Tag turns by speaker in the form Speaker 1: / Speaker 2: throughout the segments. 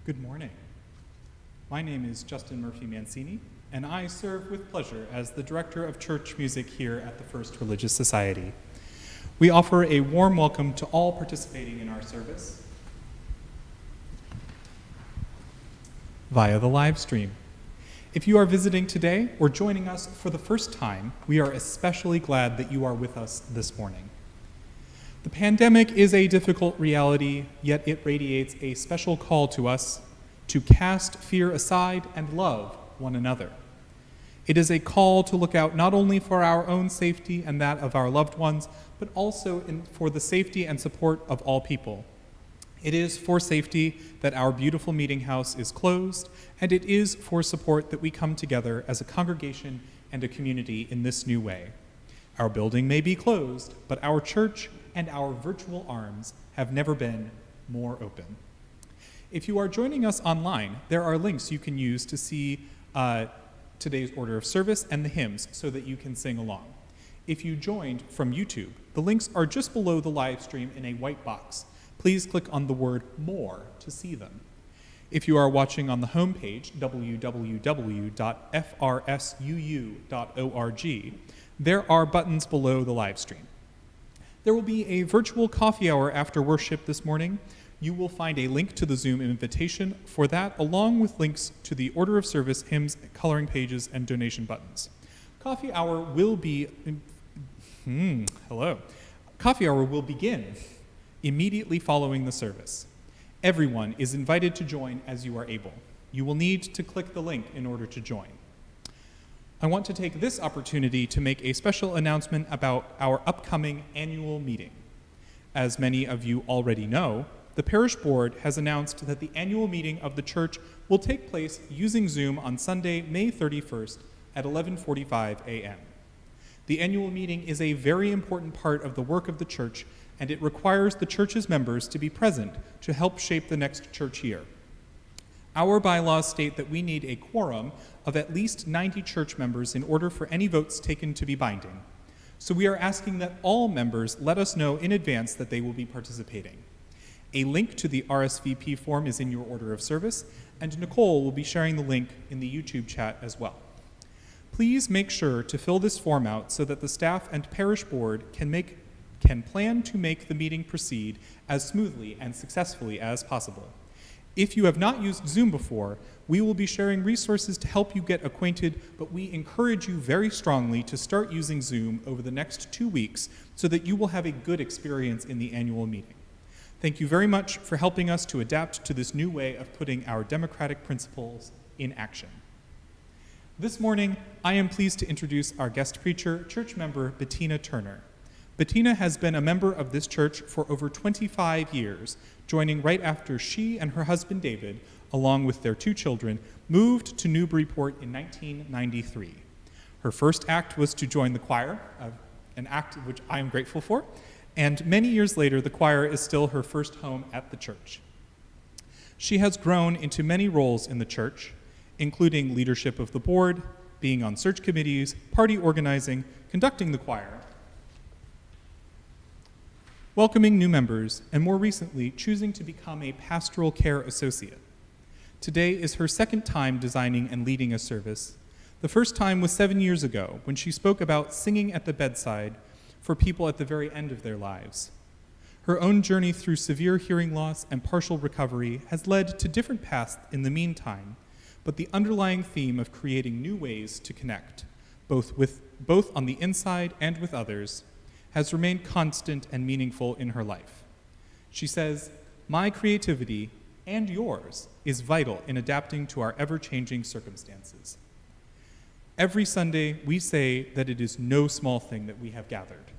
Speaker 1: Good morning. My name is Justin Murphy Mancini, and I serve with pleasure as the Director of Church Music here at the First Religious Society. We offer a warm welcome to all participating in our service via the live stream. If you are visiting today or joining us for the first time, we are especially glad that you are with us this morning. The pandemic is a difficult reality, yet it radiates a special call to us to cast fear aside and love one another. It is a call to look out not only for our own safety and that of our loved ones, but also for the safety and support of all people. It is for safety that our beautiful meeting house is closed, and it is for support that we come together as a congregation and a community in this new way. Our building may be closed, but our church and our virtual arms have never been more open. If you are joining us online, there are links you can use to see today's order of service and the hymns so that you can sing along. If you joined from YouTube, the links are just below the live stream in a white box. Please click on the word More to see them. If you are watching on the homepage, www.frsuu.org, there are buttons below the live stream. There will be a virtual coffee hour after worship this morning. You will find a link to the Zoom invitation for that, along with links to the order of service, hymns, coloring pages, and donation buttons. Coffee hour will begin immediately following the service. Everyone is invited to join as you are able. You will need to click the link in order to join. I want to take this opportunity to make a special announcement about our upcoming annual meeting. As many of you already know, the parish board has announced that the annual meeting of the church will take place using Zoom on Sunday, May 31st at 11:45 a.m. The annual meeting is a very important part of the work of the church, and it requires the church's members to be present to help shape the next church year. Our bylaws state that we need a quorum of at least 90 church members in order for any votes taken to be binding. So we are asking that all members let us know in advance that they will be participating. A link to the RSVP form is in your order of service, and Nicole will be sharing the link in the YouTube chat as well. Please make sure to fill this form out so that the staff and parish board can plan to make the meeting proceed as smoothly and successfully as possible. If you have not used Zoom before, we will be sharing resources to help you get acquainted, but we encourage you very strongly to start using Zoom over the next 2 weeks so that you will have a good experience in the annual meeting. Thank you very much for helping us to adapt to this new way of putting our democratic principles in action. This morning, I am pleased to introduce our guest preacher, church member Bettina Turner. Bettina has been a member of this church for over 25 years, joining right after she and her husband David, along with their 2 children, moved to Newburyport in 1993. Her first act was to join the choir, an act which I am grateful for, and many years later, the choir is still her first home at the church. She has grown into many roles in the church, including leadership of the board, being on search committees, party organizing, conducting the choir, welcoming new members, and more recently, choosing to become a pastoral care associate. Today is her second time designing and leading a service. The first time was 7 years ago, when she spoke about singing at the bedside for people at the very end of their lives. Her own journey through severe hearing loss and partial recovery has led to different paths in the meantime, but the underlying theme of creating new ways to connect, both on the inside and with others, has remained constant and meaningful in her life. She says, "My creativity and yours is vital in adapting to our ever-changing circumstances." Every Sunday, we say that it is no small thing that we have gathered.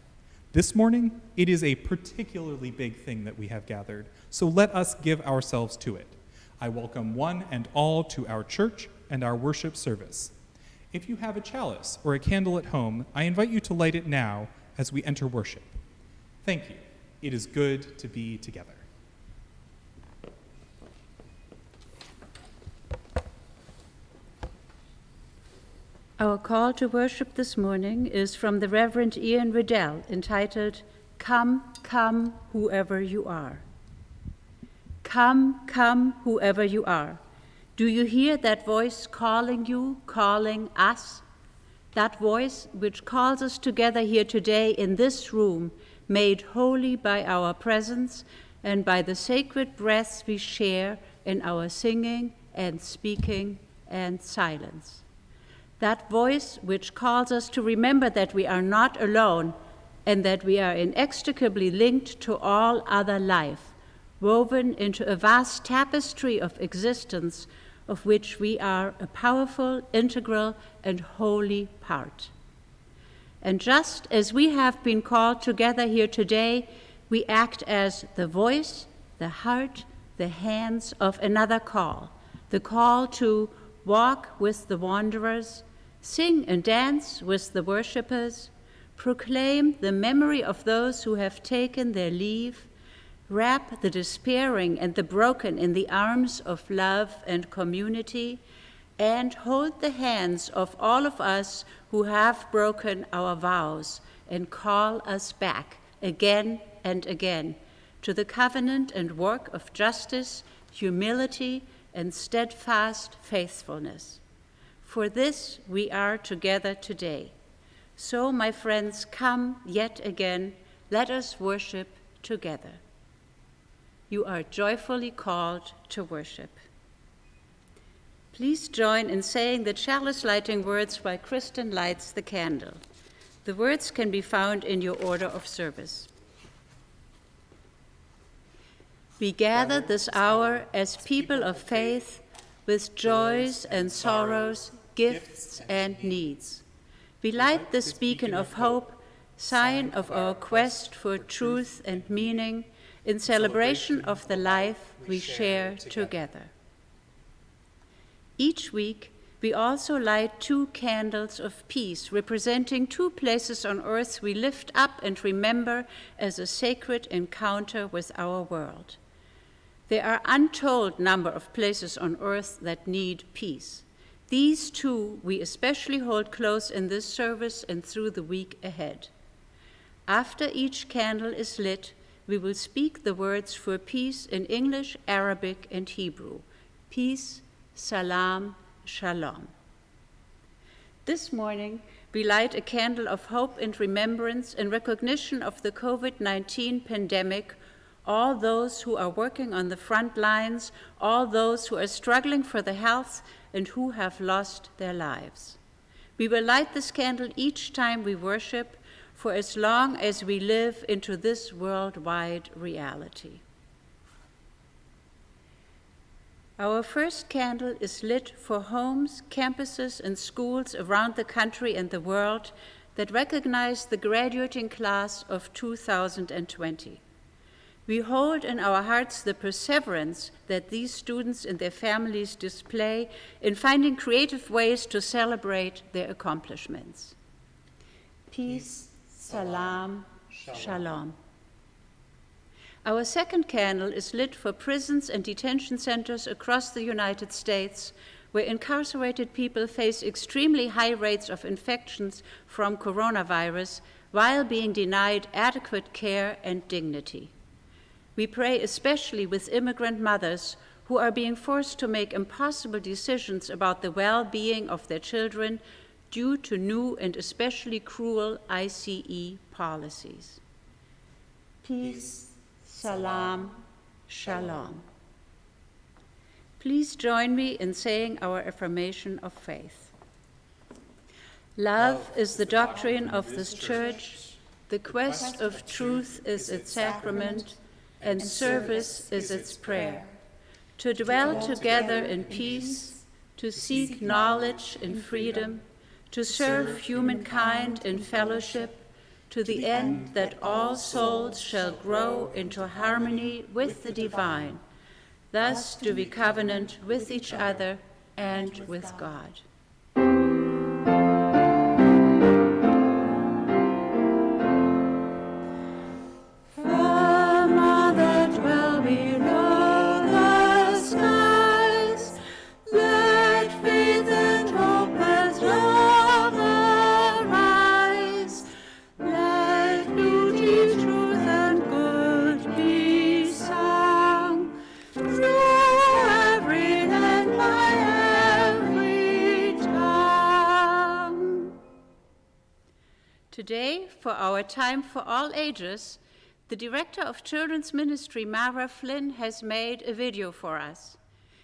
Speaker 1: This morning, it is a particularly big thing that we have gathered, so let us give ourselves to it. I welcome one and all to our church and our worship service. If you have a chalice or a candle at home, I invite you to light it now as we enter worship. Thank you. It is good to be together.
Speaker 2: Our call to worship this morning is from the Reverend Ian Riddell, entitled, "Come, Come, Whoever You Are." Come, come, whoever you are. Do you hear that voice calling you, calling us? That voice which calls us together here today in this room, made holy by our presence and by the sacred breaths we share in our singing and speaking and silence. That voice which calls us to remember that we are not alone and that we are inextricably linked to all other life, woven into a vast tapestry of existence of which we are a powerful, integral, and holy part. And just as we have been called together here today, we act as the voice, the heart, the hands of another call, the call to walk with the wanderers, sing and dance with the worshipers, proclaim the memory of those who have taken their leave, wrap the despairing and the broken in the arms of love and community, and hold the hands of all of us who have broken our vows and call us back again and again to the covenant and work of justice, humility, and steadfast faithfulness. For this we are together today. So, my friends, come yet again, let us worship together. You are joyfully called to worship. Please join in saying the chalice lighting words while Kristen lights the candle. The words can be found in your order of service. We gather this hour as people of faith with joys and sorrows, gifts and needs. We light this beacon of hope, sign of our quest for truth and meaning, in celebration of the life we share together. Each week, we also light 2 candles of peace, representing 2 places on earth we lift up and remember as a sacred encounter with our world. There are untold number of places on earth that need peace. These 2 we especially hold close in this service and through the week ahead. After each candle is lit, we will speak the words for peace in English, Arabic, and Hebrew. Peace, salam, shalom. This morning, we light a candle of hope and remembrance in recognition of the COVID-19 pandemic, all those who are working on the front lines, all those who are struggling for their health and who have lost their lives. We will light this candle each time we worship, for as long as we live into this worldwide reality. Our first candle is lit for homes, campuses, and schools around the country and the world that recognize the graduating class of 2020. We hold in our hearts the perseverance that these students and their families display in finding creative ways to celebrate their accomplishments. Peace, salam, shalom. Our second candle is lit for prisons and detention centers across the United States, where incarcerated people face extremely high rates of infections from coronavirus while being denied adequate care and dignity. We pray especially with immigrant mothers who are being forced to make impossible decisions about the well-being of their children due to new and especially cruel ICE policies. Peace, salam, shalom. Please join me in saying our affirmation of faith. Love is the doctrine of this church, the quest of truth is its sacrament, and service is its prayer. To dwell together in peace, to seek knowledge in freedom, to serve humankind in fellowship, to the end that all souls shall grow into harmony with the divine. Thus do we covenant with each other and with God. for our Time for All Ages, the Director of Children's Ministry, Mara Flynn, has made a video for us.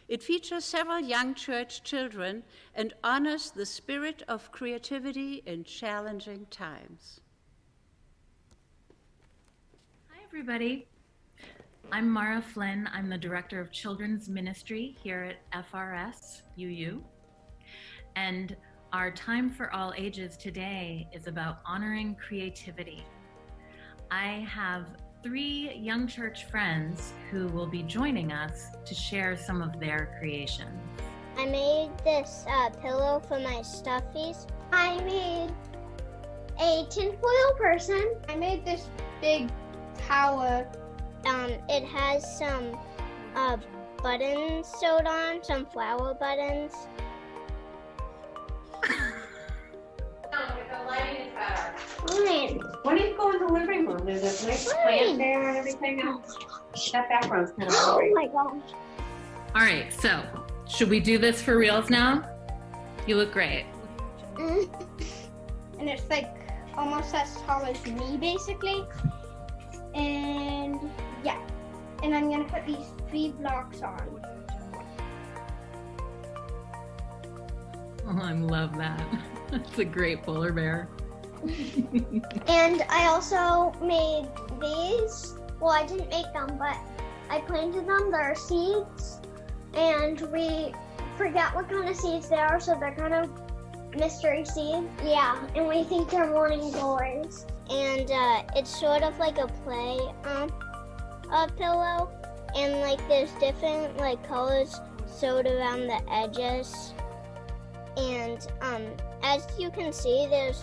Speaker 2: It features several young church children and honors the spirit of creativity in challenging times.
Speaker 3: Hi, everybody. I'm Mara Flynn. I'm the Director of Children's Ministry here at FRS UU. And our Time for All Ages today is about honoring creativity. I have 3 young church friends who will be joining us to share some of their creations.
Speaker 4: I made this pillow for my stuffies. I made a tinfoil person. I made this big tower. It has some buttons sewed on, some flower buttons.
Speaker 5: The lighting is better.
Speaker 4: Fine.
Speaker 5: Why don't you go in the living room? There's a nice plant there and everything. That background's kind of
Speaker 4: Oh
Speaker 5: boring.
Speaker 4: my gosh.
Speaker 3: All right, so should we do this for reals now? You look great.
Speaker 4: And it's like almost as tall as me, basically. And yeah. And I'm gonna put these 3 blocks on.
Speaker 3: Oh, I love that. That's a great polar bear.
Speaker 4: And I also made these. Well, I didn't make them, but I planted them. They're seeds. And we forget what kind of seeds they are, so they're kind of mystery seeds. Yeah, and we think they're morning glories. And it's sort of like a play pillow. And like there's different like colors sewed around the edges. And as you can see, there's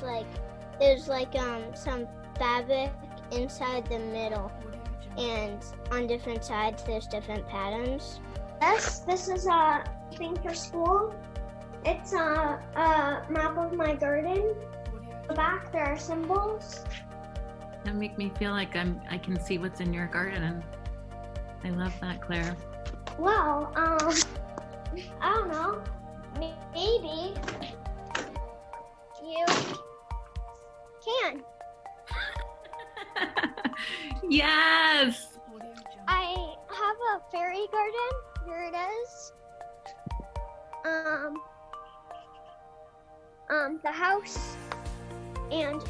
Speaker 4: some fabric inside the middle, and on different sides there's different patterns. This is a thing for school. It's a map of my garden. On the back there are symbols.
Speaker 3: That make me feel like I can see what's in your garden. I love that, Claire.
Speaker 4: Well, I don't know. Maybe you can.
Speaker 3: Yes!
Speaker 4: I have a fairy garden. Here it is. The house and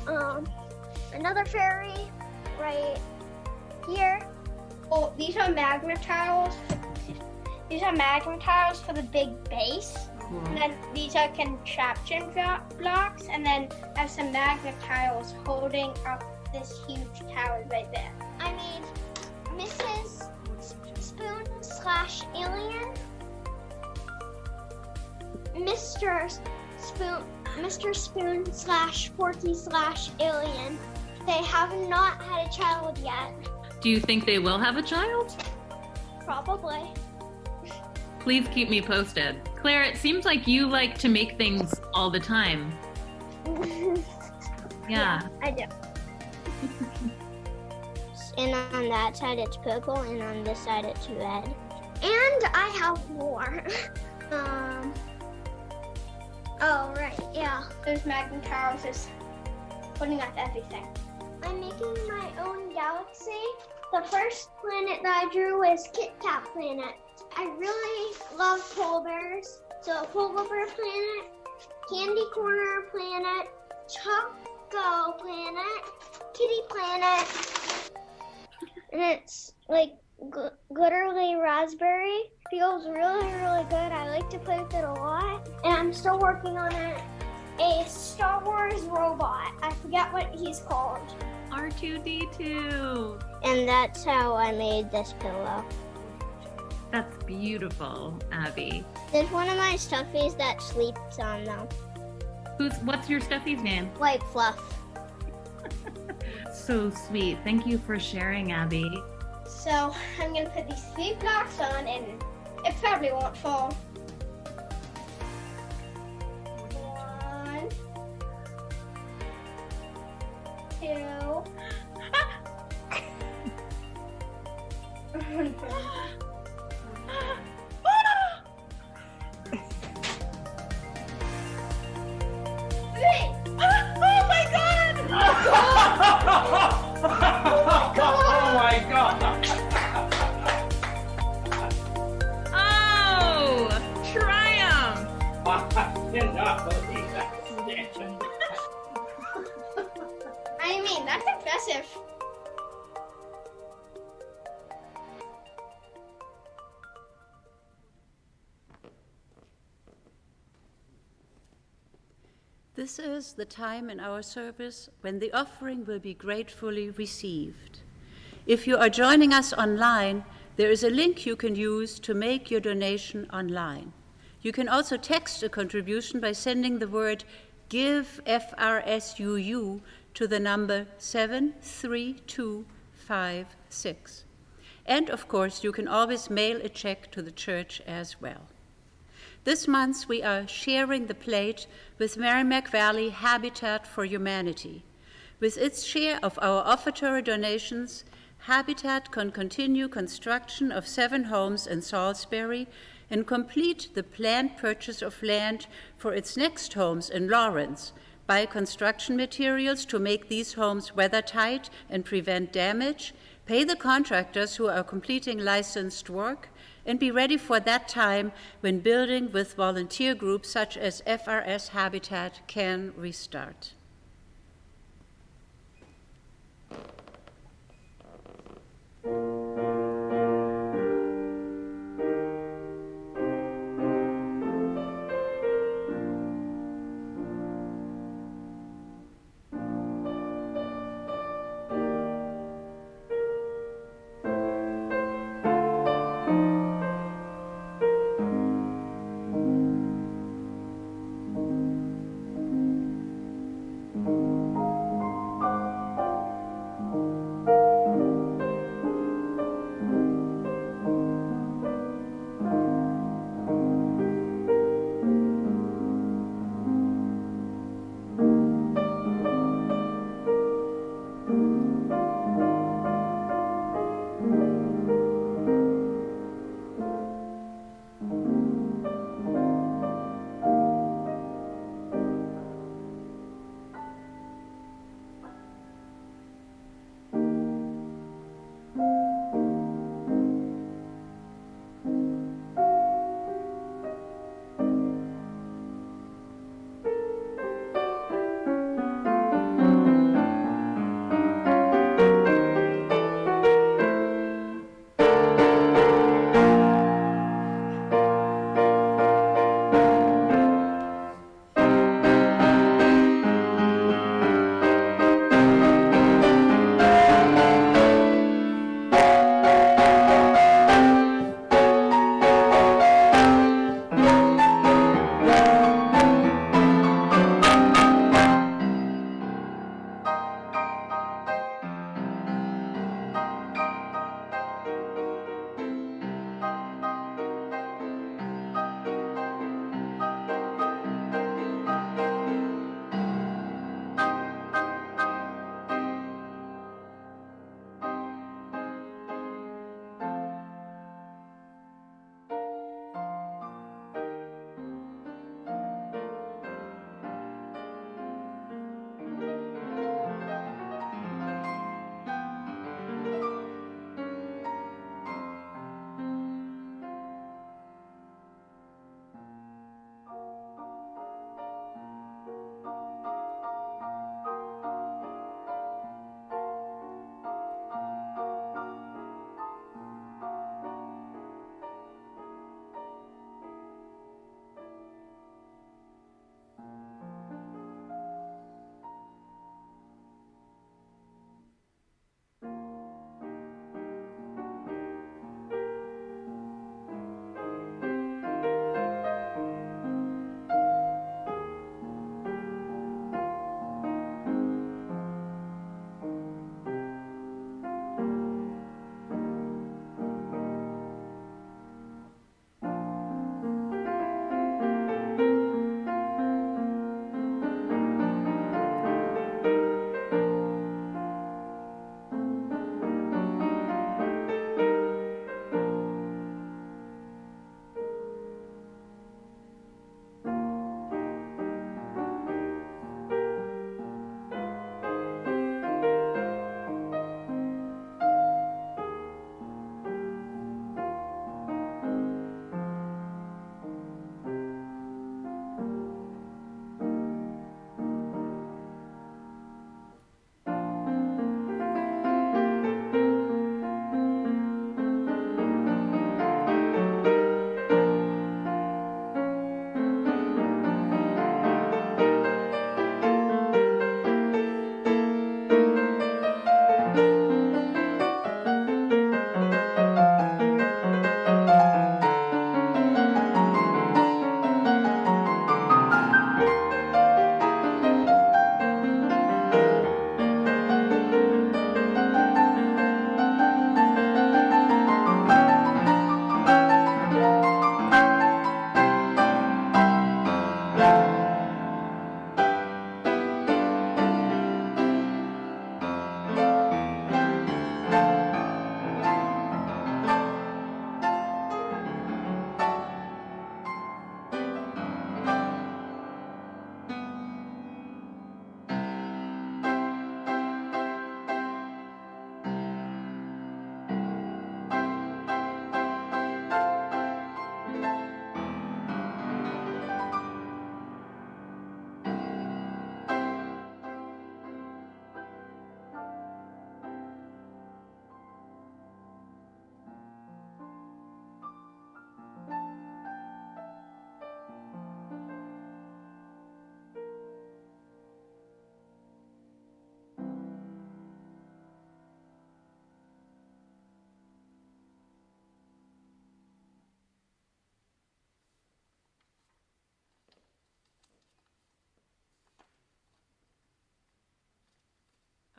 Speaker 4: another fairy right here. Oh, these are magma tiles. These are magma tiles for the big base.
Speaker 3: Cool.
Speaker 4: And then these are contraption blocks, and then I have some magnet tiles holding up this huge tower right there. I made Mrs. Spoon / Alien, Mr. Spoon / Forky / Alien. They have not had a child yet.
Speaker 3: Do you think they will have a child?
Speaker 4: Probably.
Speaker 3: Please keep me posted. Claire, it seems like you like to make things all the time. Yeah.
Speaker 4: I do. And on that side it's purple, and on this side it's red. And I have more. Oh right, yeah. There's magnet towers just putting up everything. I'm making my own galaxy. The first planet that I drew was Kit Kat Planet. I really love polar bears. So Polar Bear Planet, Candy Corner Planet, Choco Planet, Kitty Planet, and it's like glittery raspberry. Feels really, really good. I like to play with it a lot. And I'm still working on it. A Star Wars robot. I forget what he's called.
Speaker 3: R2-D2.
Speaker 4: And that's how I made this pillow.
Speaker 3: That's beautiful, Abby.
Speaker 4: There's one of my stuffies that sleeps on them.
Speaker 3: What's your stuffy's name?
Speaker 4: White Fluff.
Speaker 3: So sweet. Thank you for sharing, Abby.
Speaker 4: So I'm gonna put these 3 blocks on, and it probably won't fall. 1, 2.
Speaker 3: Oh my God!
Speaker 4: I mean, that's impressive.
Speaker 2: This is the time in our service when the offering will be gratefully received. If you are joining us online, there is a link you can use to make your donation online. You can also text a contribution by sending the word GIVE FRSUU to the number 73256. And of course, you can always mail a check to the church as well. This month, we are sharing the plate with Merrimack Valley Habitat for Humanity. With its share of our offertory donations, Habitat can continue construction of 7 homes in Salisbury and complete the planned purchase of land for its next homes in Lawrence, buy construction materials to make these homes weathertight and prevent damage, pay the contractors who are completing licensed work, and be ready for that time when building with volunteer groups such as FRS Habitat can restart.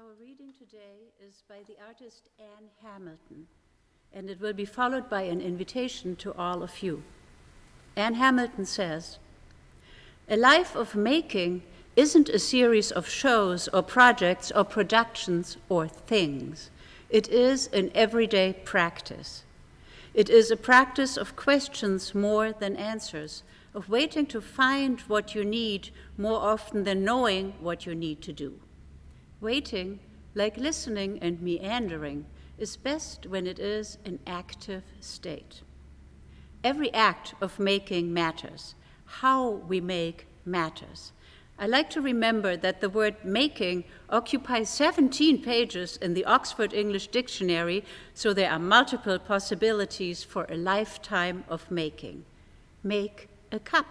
Speaker 2: Our reading today is by the artist Anne Hamilton, and it will be followed by an invitation to all of you. Anne Hamilton says, "A life of making isn't a series of shows or projects or productions or things. It is an everyday practice. It is a practice of questions more than answers, of waiting to find what you need more often than knowing what you need to do. Waiting, like listening and meandering, is best when it is an active state. Every act of making matters. How we make matters. I like to remember that the word making occupies 17 pages in the Oxford English Dictionary, so there are multiple possibilities for a lifetime of making. Make a cup,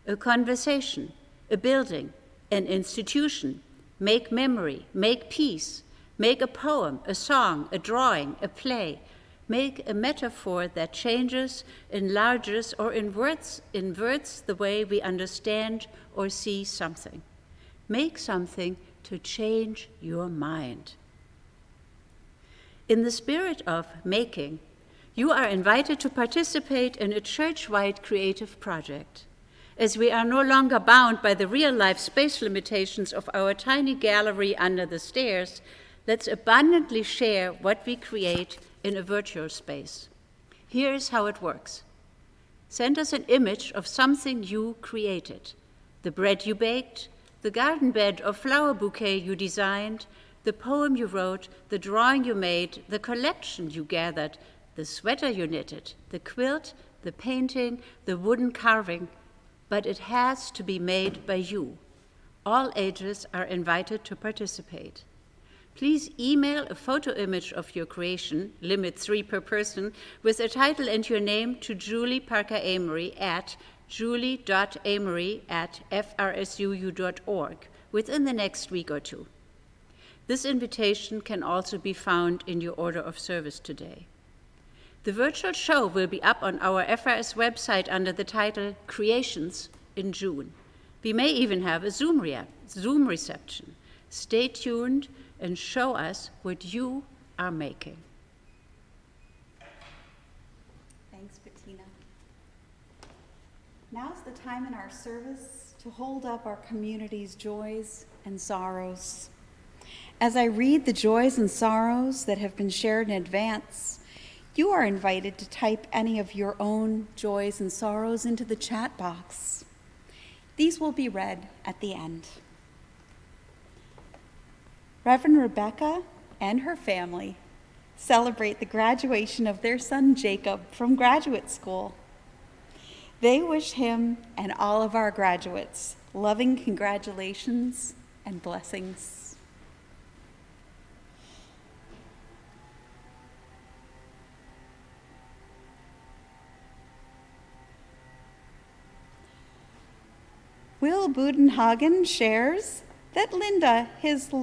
Speaker 2: a conversation, a building, an institution. Make memory, make peace, make a poem, a song, a drawing, a play. Make a metaphor that changes, enlarges, or inverts the way we understand or see something. Make something to change your mind. In the spirit of making, you are invited to participate in a church-wide creative project. As we are no longer bound by the real-life space limitations of our tiny gallery under the stairs, let's abundantly share what we create in a virtual space. Here's how it works. Send us an image of something you created: the bread you baked, the garden bed or flower bouquet you designed, the poem you wrote, the drawing you made, the collection you gathered, the sweater you knitted, the quilt, the painting, the wooden carving, but it has to be made by you. All ages are invited to participate. Please email a photo image of your creation, limit 3 per person, with a title and your name to Julie Parker Amory at julie.amory@frsuu.org within the next week or two. This invitation can also be found in your order of service today. The virtual show will be up on our FRS website under the title Creations in June. We may even have a Zoom reception. Stay tuned and show us what you are making.
Speaker 6: Thanks, Bettina. Now's the time in our service to hold up our community's joys and sorrows. As I read the joys and sorrows that have been shared in advance, you are invited to type any of your own joys and sorrows into the chat box. These will be read at the end. Reverend Rebecca and her family celebrate the graduation of their son Jacob from graduate school. They wish him and all of our graduates loving congratulations and blessings. Will Budenhagen shares that Linda, his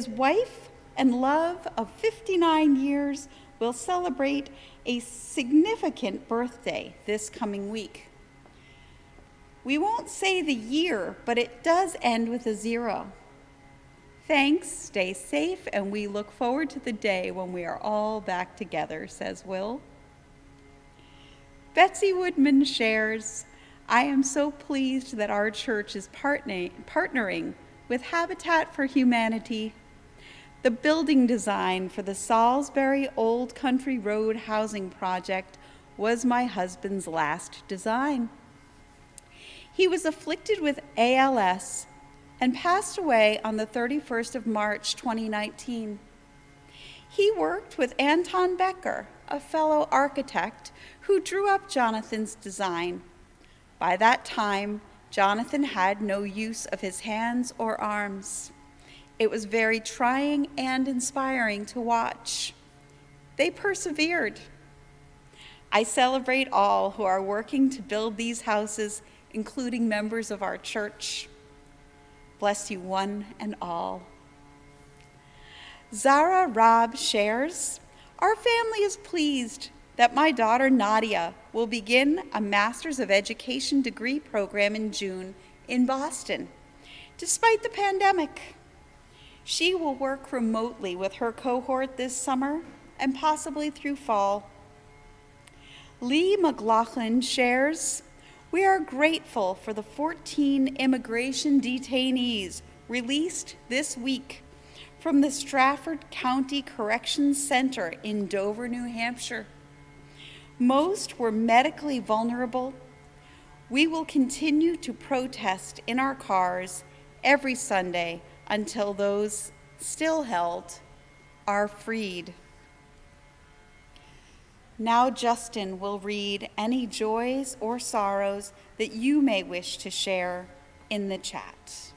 Speaker 6: wife and love of 59 years, will celebrate a significant birthday this coming week. We won't say the year, but it does end with a 0. Thanks, stay safe, and we look forward to the day when we are all back together, says Will. Betsy Woodman shares, I am so pleased that our church is partnering with Habitat for Humanity. The building design for the Salisbury Old Country Road housing project was my husband's last design. He was afflicted with ALS and passed away on the 31st of March, 2019. He worked with Anton Becker, a fellow architect, who drew up Jonathan's design. By that time, Jonathan had no use of his hands or arms. It was very trying and inspiring to watch. They persevered. I celebrate all who are working to build these houses, including members of our church. Bless you one and all. Zara Robb shares, our family is pleased that my daughter Nadia will begin a Master's of Education degree program in June in Boston, despite the pandemic. She will work remotely with her cohort this summer and possibly through fall. Lee McLaughlin shares, "We are grateful for the 14 immigration detainees released this week from the Strafford County Corrections Center in Dover, New Hampshire. Most were medically vulnerable. We will continue to protest in our cars every Sunday until those still held are freed." Now Justin will read any joys or sorrows that you may wish to share in the chat.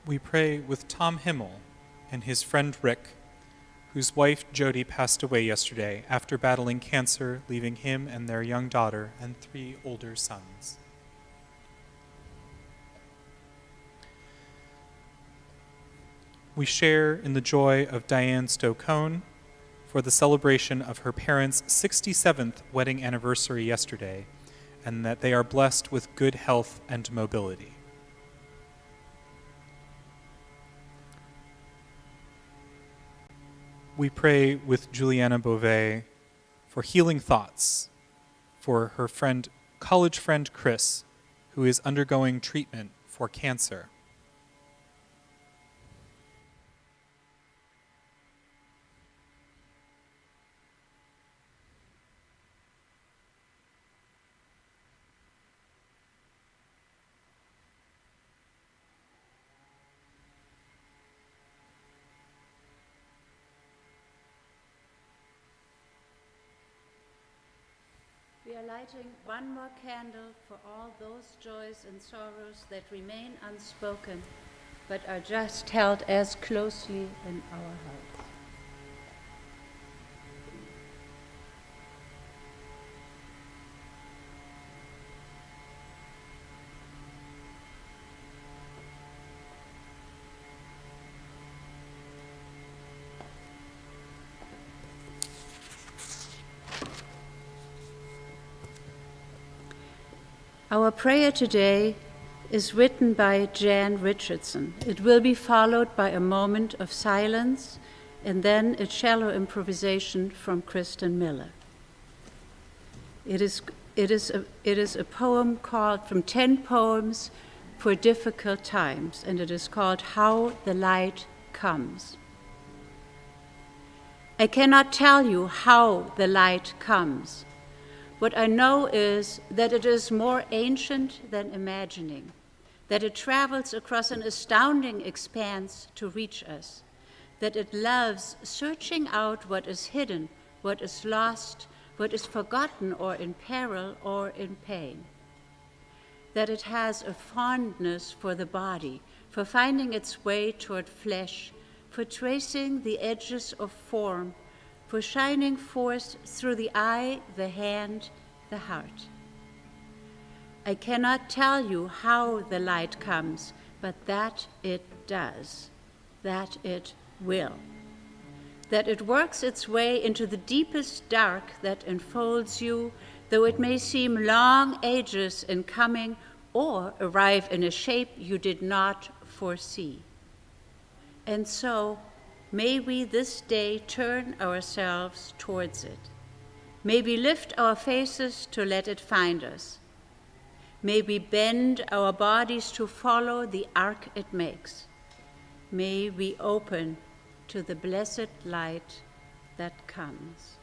Speaker 1: We pray with Tom Himmel and his friend Rick, whose wife Jody passed away yesterday after battling cancer, leaving him and their young daughter and 3 older sons. We share in the joy of Diane Stokone for the celebration of her parents' 67th wedding anniversary yesterday, and that they are blessed with good health and mobility. We pray with Juliana Beauvais for healing thoughts for her college friend Chris, who is undergoing treatment for cancer.
Speaker 2: We are lighting one more candle for all those joys and sorrows that remain unspoken, but are just held as closely in our hearts. Our prayer today is written by Jan Richardson. It will be followed by a moment of silence and then a cello improvisation from Kristen Miller. It is a poem called From 10 Poems for Difficult Times, and it is called How the Light Comes. I cannot tell you how the light comes. What I know is that it is more ancient than imagining, that it travels across an astounding expanse to reach us, that it loves searching out what is hidden, what is lost, what is forgotten or in peril or in pain, that it has a fondness for the body, for finding its way toward flesh, for tracing the edges of form, for shining forth through the eye, the hand, the heart. I cannot tell you how the light comes, but that it does, that it will, that it works its way into the deepest dark that enfolds you, though it may seem long ages in coming or arrive in a shape you did not foresee. And so, may we this day turn ourselves towards it. May we lift our faces to let it find us. May we bend our bodies to follow the arc it makes. May we open to the blessed light that comes.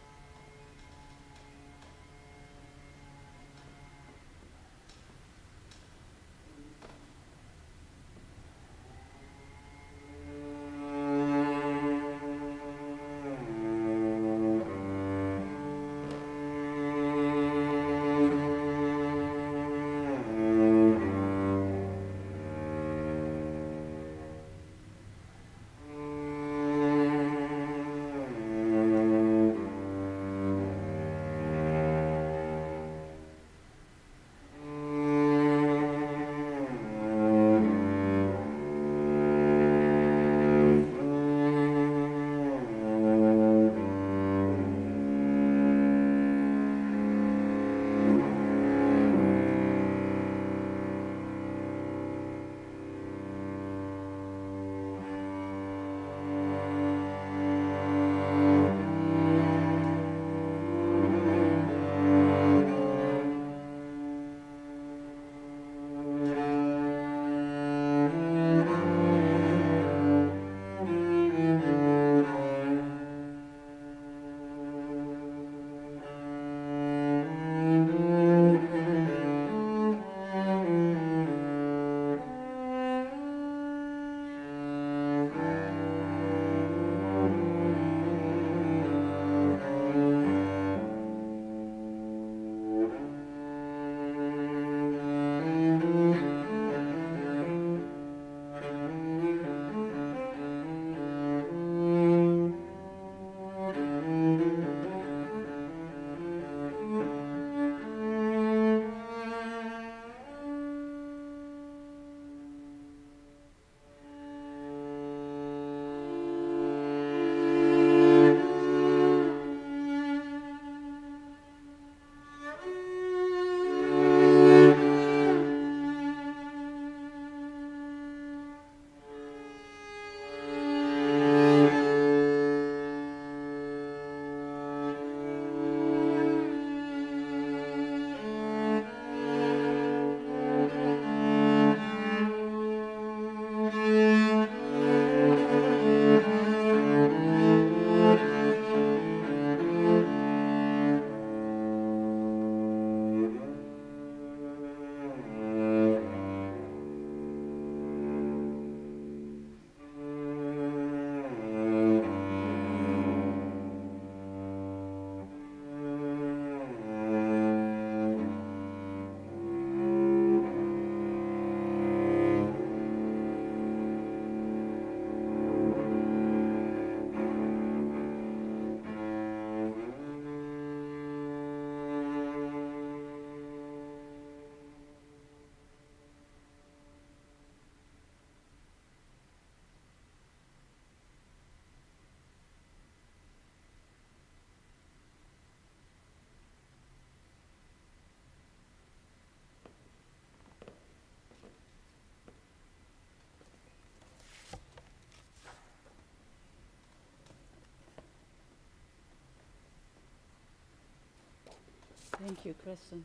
Speaker 2: Thank you, Kristen.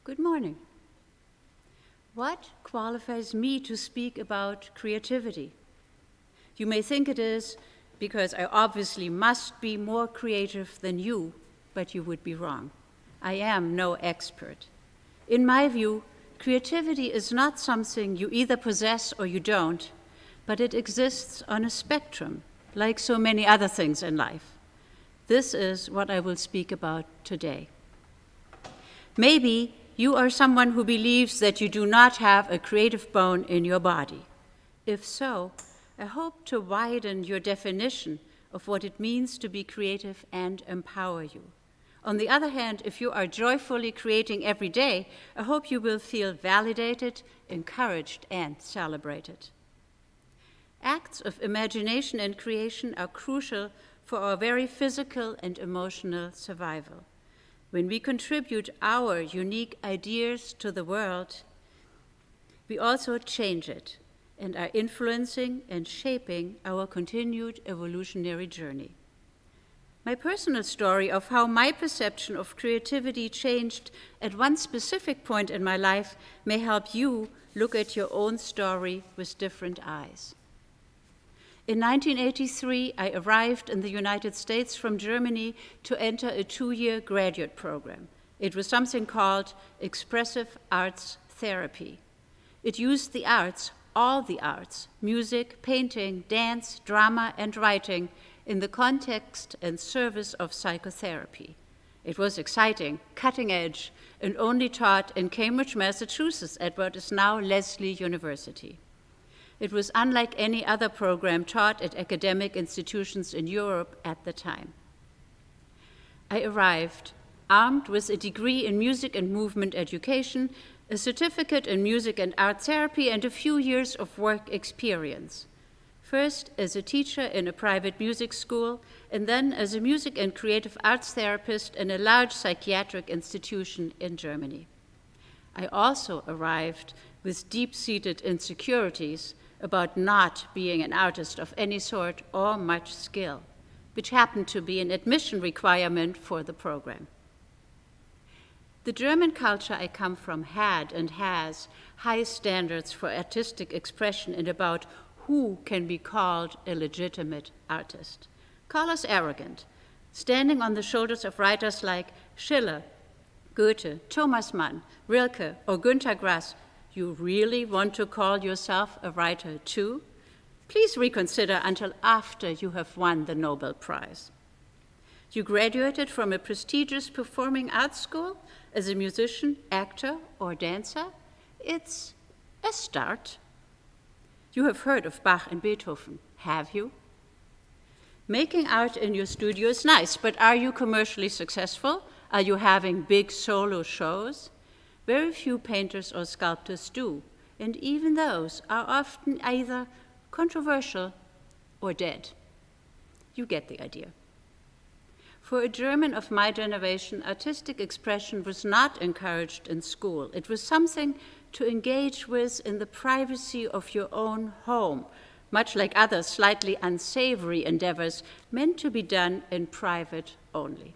Speaker 2: Good morning. What qualifies me to speak about creativity? You may think it is because I obviously must be more creative than you, but you would be wrong. I am no expert. In my view, creativity is not something you either possess or you don't, but it exists on a spectrum, like so many other things in life. This is what I will speak about today. Maybe you are someone who believes that you do not have a creative bone in your body. If so, I hope to widen your definition of what it means to be creative and empower you. On the other hand, if you are joyfully creating every day, I hope you will feel validated, encouraged, and celebrated. Acts of imagination and creation are crucial for our very physical and emotional survival. When we contribute our unique ideas to the world, we also change it and are influencing and shaping our continued evolutionary journey. My personal story of how my perception of creativity changed at one specific point in my life may help you look at your own story with different eyes. In 1983, I arrived in the United States from Germany to enter a 2-year graduate program. It was something called Expressive Arts Therapy. It used the arts, all the arts, music, painting, dance, drama, and writing, in the context and service of psychotherapy. It was exciting, cutting edge, and only taught in Cambridge, Massachusetts at what is now Lesley University. It was unlike any other program taught at academic institutions in Europe at the time. I arrived armed with a degree in music and movement education, a certificate in music and art therapy, and a few years of work experience. First as a teacher in a private music school, and then as a music and creative arts therapist in a large psychiatric institution in Germany. I also arrived with deep-seated insecurities about not being an artist of any sort or much skill, which happened to be an admission requirement for the program. The German culture I come from had and has high standards for artistic expression and about who can be called a legitimate artist. Call us arrogant, standing on the shoulders of writers like Schiller, Goethe, Thomas Mann, Rilke, or Günter Grass. You really want to call yourself a writer too? Please reconsider until after you have won the Nobel Prize. You graduated from a prestigious performing arts school as a musician, actor, or dancer? It's a start. You have heard of Bach and Beethoven, have you? Making art in your studio is nice, but are you commercially successful? Are you having big solo shows? Very few painters or sculptors do, and even those are often either controversial or dead. You get the idea. For a German of my generation, artistic expression was not encouraged in school. It was something to engage with in the privacy of your own home, much like other slightly unsavory endeavors meant to be done in private only.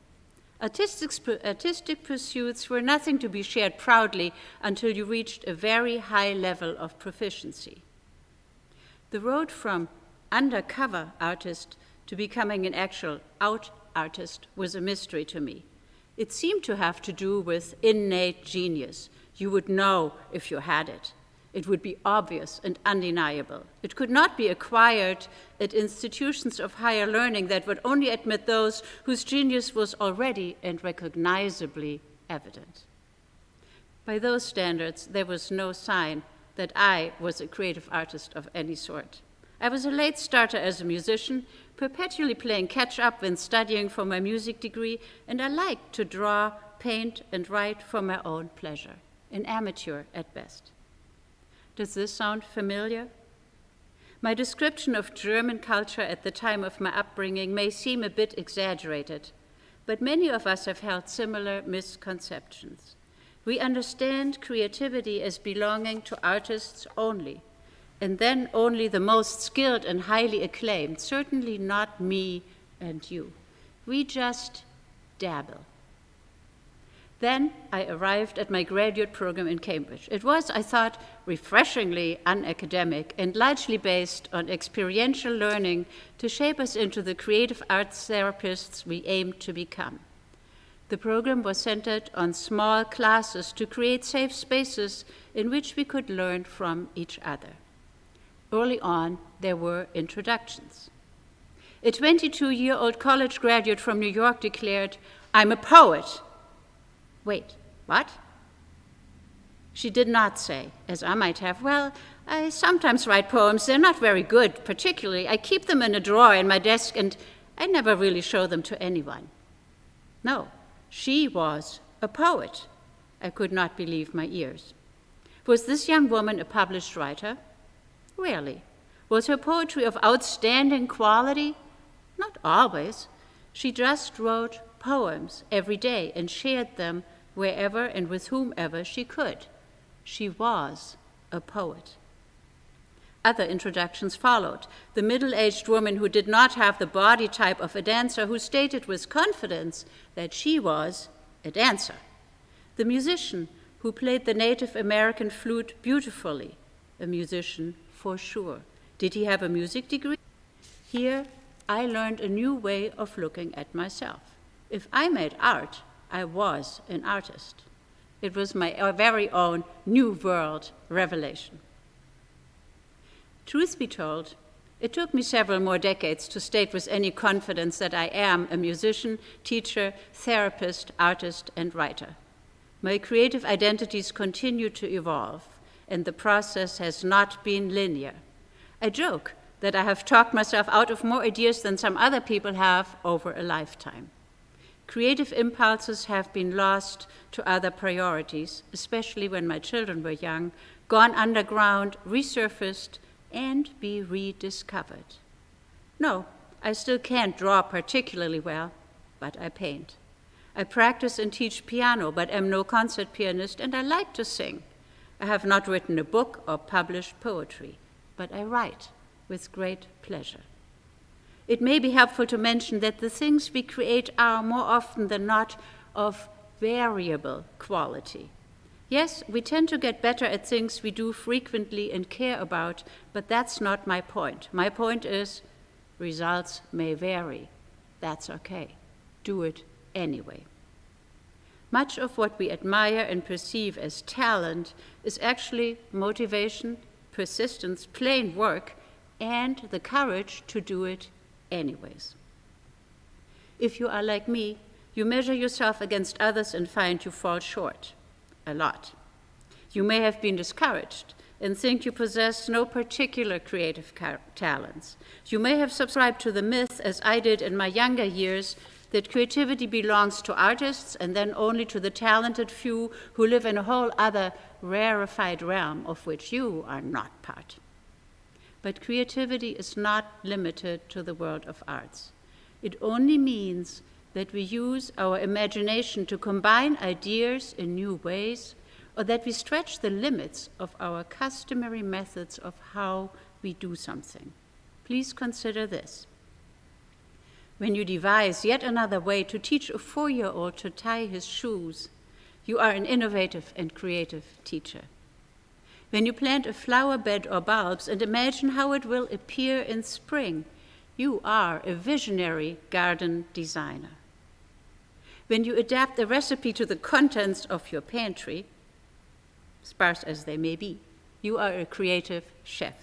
Speaker 2: Artistic pursuits were nothing to be shared proudly until you reached a very high level of proficiency. The road from undercover artist to becoming an actual out artist was a mystery to me. It seemed to have to do with innate genius. You would know if you had it. It would be obvious and undeniable. It could not be acquired at institutions of higher learning that would only admit those whose genius was already and recognizably evident. By those standards, there was no sign that I was a creative artist of any sort. I was a late starter as a musician, perpetually playing catch-up when studying for my music degree, and I liked to draw, paint, and write for my own pleasure, an amateur at best. Does this sound familiar? My description of German culture at the time of my upbringing may seem a bit exaggerated, but many of us have held similar misconceptions. We understand creativity as belonging to artists only, and then only the most skilled and highly acclaimed, certainly not me and you. We just dabble. Then I arrived at my graduate program in Cambridge. It was, I thought, refreshingly unacademic and largely based on experiential learning to shape us into the creative arts therapists we aimed to become. The program was centered on small classes to create safe spaces in which we could learn from each other. Early on, there were introductions. A 22-year-old college graduate from New York declared, "I'm a poet." Wait, what? She did not say, as I might have, "Well, I sometimes write poems. They're not very good, particularly. I keep them in a drawer in my desk, and I never really show them to anyone." No, she was a poet. I could not believe my ears. Was this young woman a published writer? Rarely. Was her poetry of outstanding quality? Not always. She just wrote poems every day and shared them wherever and with whomever she could. She was a poet. Other introductions followed. The middle-aged woman who did not have the body type of a dancer, who stated with confidence that she was a dancer. The musician who played the Native American flute beautifully, a musician for sure. Did he have a music degree? Here, I learned a new way of looking at myself. If I made art, I was an artist. It was my very own New World revelation. Truth be told, it took me several more decades to state with any confidence that I am a musician, teacher, therapist, artist, and writer. My creative identities continue to evolve, and the process has not been linear. I joke that I have talked myself out of more ideas than some other people have over a lifetime. Creative impulses have been lost to other priorities, especially when my children were young, gone underground, resurfaced, and be rediscovered. No, I still can't draw particularly well, but I paint. I practice and teach piano, but am no concert pianist, and I like to sing. I have not written a book or published poetry, but I write with great pleasure. It may be helpful to mention that the things we create are more often than not of variable quality. Yes, we tend to get better at things we do frequently and care about, but that's not my point. My point is results may vary. That's okay. Do it anyway. Much of what we admire and perceive as talent is actually motivation, persistence, plain work, and the courage to do it anyways. If you are like me, you measure yourself against others and find you fall short a lot. You may have been discouraged and think you possess no particular creative talents. You may have subscribed to the myth, as I did in my younger years, that creativity belongs to artists and then only to the talented few who live in a whole other rarefied realm of which you are not part. But creativity is not limited to the world of arts. It only means that we use our imagination to combine ideas in new ways, or that we stretch the limits of our customary methods of how we do something. Please consider this. When you devise yet another way to teach a 4-year-old to tie his shoes, you are an innovative and creative teacher. When you plant a flower bed or bulbs and imagine how it will appear in spring, you are a visionary garden designer. When you adapt a recipe to the contents of your pantry, sparse as they may be, you are a creative chef.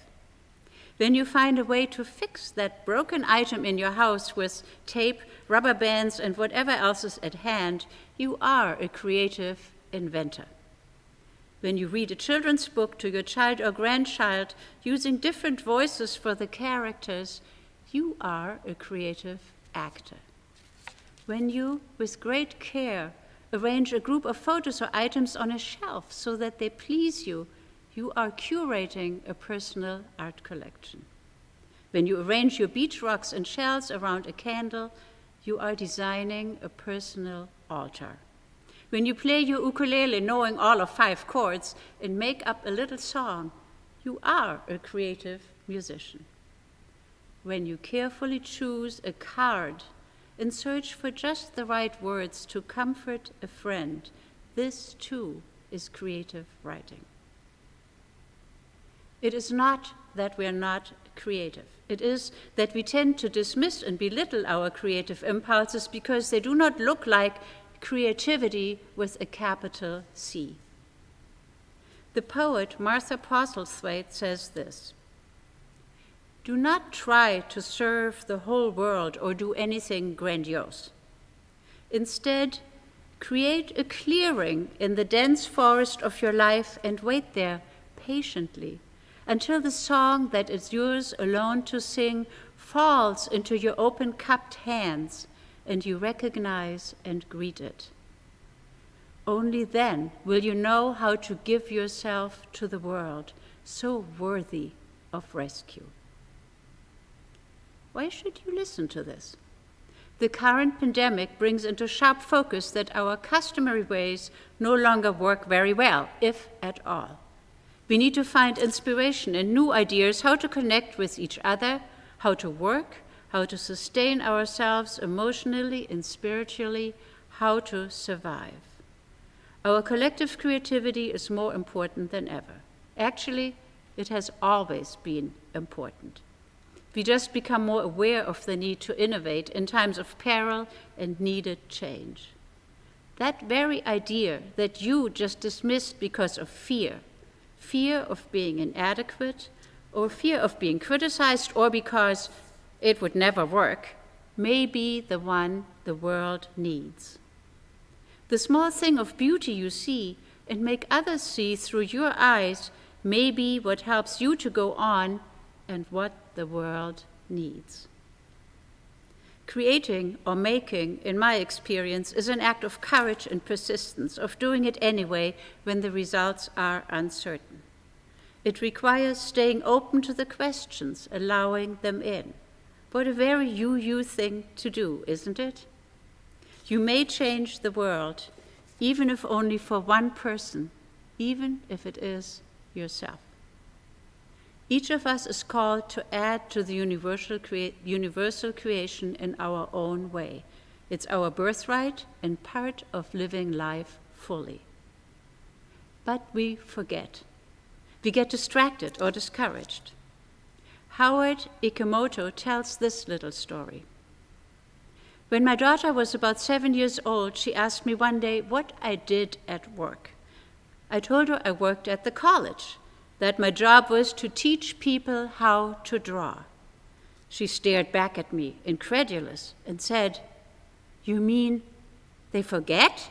Speaker 2: When you find a way to fix that broken item in your house with tape, rubber bands, and whatever else is at hand, you are a creative inventor. When you read a children's book to your child or grandchild using different voices for the characters, you are a creative actor. When you, with great care, arrange a group of photos or items on a shelf so that they please you, you are curating a personal art collection. When you arrange your beach rocks and shells around a candle, you are designing a personal altar. When you play your ukulele knowing all of 5 chords and make up a little song, you are a creative musician. When you carefully choose a card and search for just the right words to comfort a friend, this too is creative writing. It is not that we are not creative. It is that we tend to dismiss and belittle our creative impulses because they do not look like creativity with a capital C. The poet Martha Postlethwaite says this: "Do not try to serve the whole world or do anything grandiose. Instead, create a clearing in the dense forest of your life and wait there patiently until the song that is yours alone to sing falls into your open-cupped hands and you recognize and greet it. Only then will you know how to give yourself to the world, so worthy of rescue." Why should you listen to this? The current pandemic brings into sharp focus that our customary ways no longer work very well, if at all. We need to find inspiration in new ideas how to connect with each other, how to work, how to sustain ourselves emotionally and spiritually, how to survive. Our collective creativity is more important than ever. Actually, it has always been important. We just become more aware of the need to innovate in times of peril and needed change. That very idea that you just dismissed because of fear of being inadequate, or fear of being criticized, or because it would never work, may be the one the world needs. The small thing of beauty you see and make others see through your eyes may be what helps you to go on and what the world needs. Creating or making, in my experience, is an act of courage and persistence, of doing it anyway when the results are uncertain. It requires staying open to the questions, allowing them in. What a very you thing to do, isn't it? You may change the world, even if only for one person, even if it is yourself. Each of us is called to add to the universal creation in our own way. It's our birthright and part of living life fully. But we forget. We get distracted or discouraged. Howard Ikemoto tells this little story. When my daughter was about 7 years old, she asked me one day what I did at work. I told her I worked at the college, that my job was to teach people how to draw. She stared back at me, incredulous, and said, "You mean they forget?"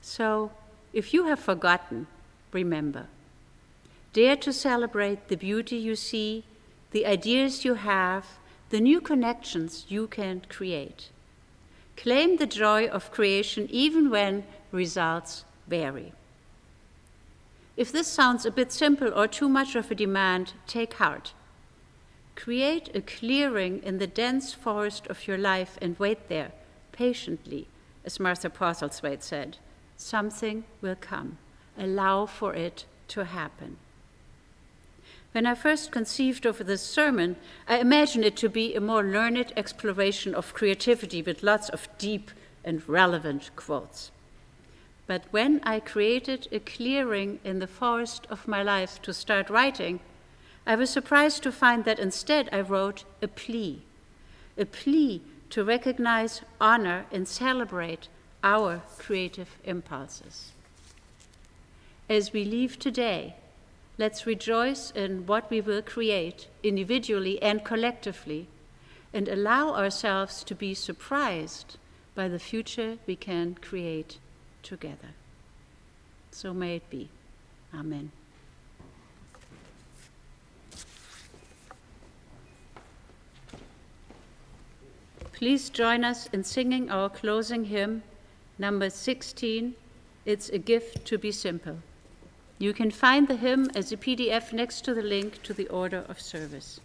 Speaker 2: So, if you have forgotten, remember. Dare to celebrate the beauty you see, the ideas you have, the new connections you can create. Claim the joy of creation even when results vary. If this sounds a bit simple or too much of a demand, take heart. Create a clearing in the dense forest of your life and wait there, patiently, as Martha Postlethwaite said. Something will come. Allow for it to happen. When I first conceived of this sermon, I imagined it to be a more learned exploration of creativity with lots of deep and relevant quotes. But when I created a clearing in the forest of my life to start writing, I was surprised to find that instead I wrote a plea to recognize, honor, and celebrate our creative impulses. As we leave today, let's rejoice in what we will create individually and collectively, and allow ourselves to be surprised by the future we can create together. So may it be. Amen. Please join us in singing our closing hymn, number 16, It's a Gift to Be Simple. You can find the hymn as a PDF next to the link to the order of service.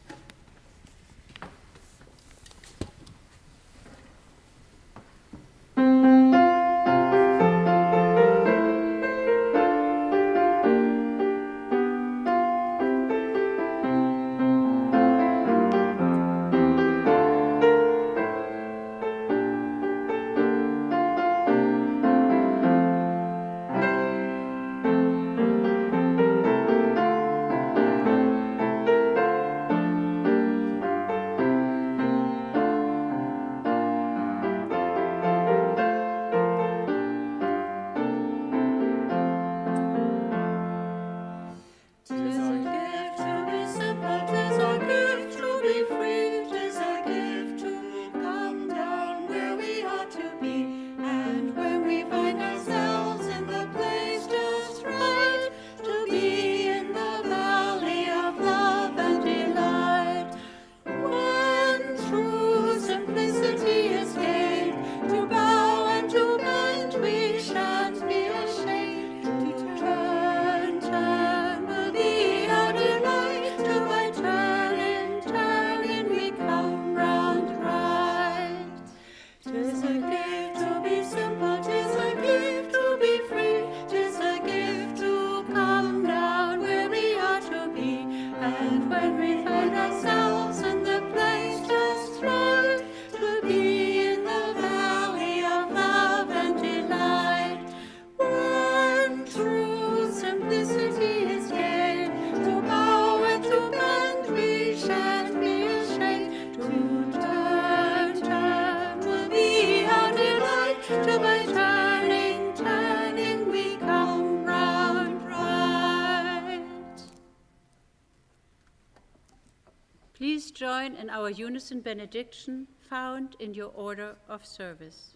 Speaker 2: Please join in our unison benediction found in your order of service.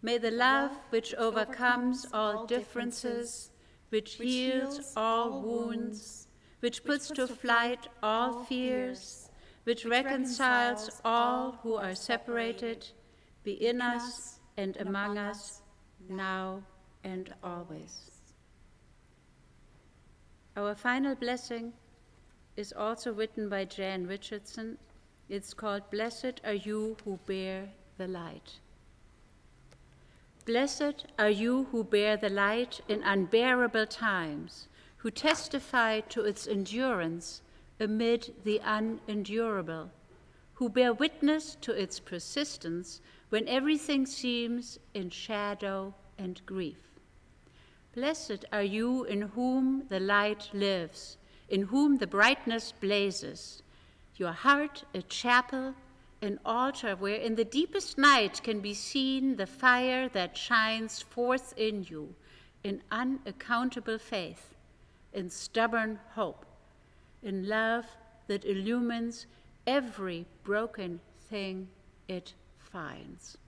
Speaker 2: May the love which overcomes all differences, which heals all wounds, which puts to flight all fears, which reconciles all who are separated, be in us and among us, now and always. Our final blessing is also written by Jan Richardson. It's called, "Blessed are you who bear the light." Blessed are you who bear the light in unbearable times, who testify to its endurance amid the unendurable, who bear witness to its persistence when everything seems in shadow and grief. Blessed are you in whom the light lives, in whom the brightness blazes, your heart a chapel, an altar where in the deepest night can be seen the fire that shines forth in you, in unaccountable faith, in stubborn hope, in love that illumines every broken thing it finds.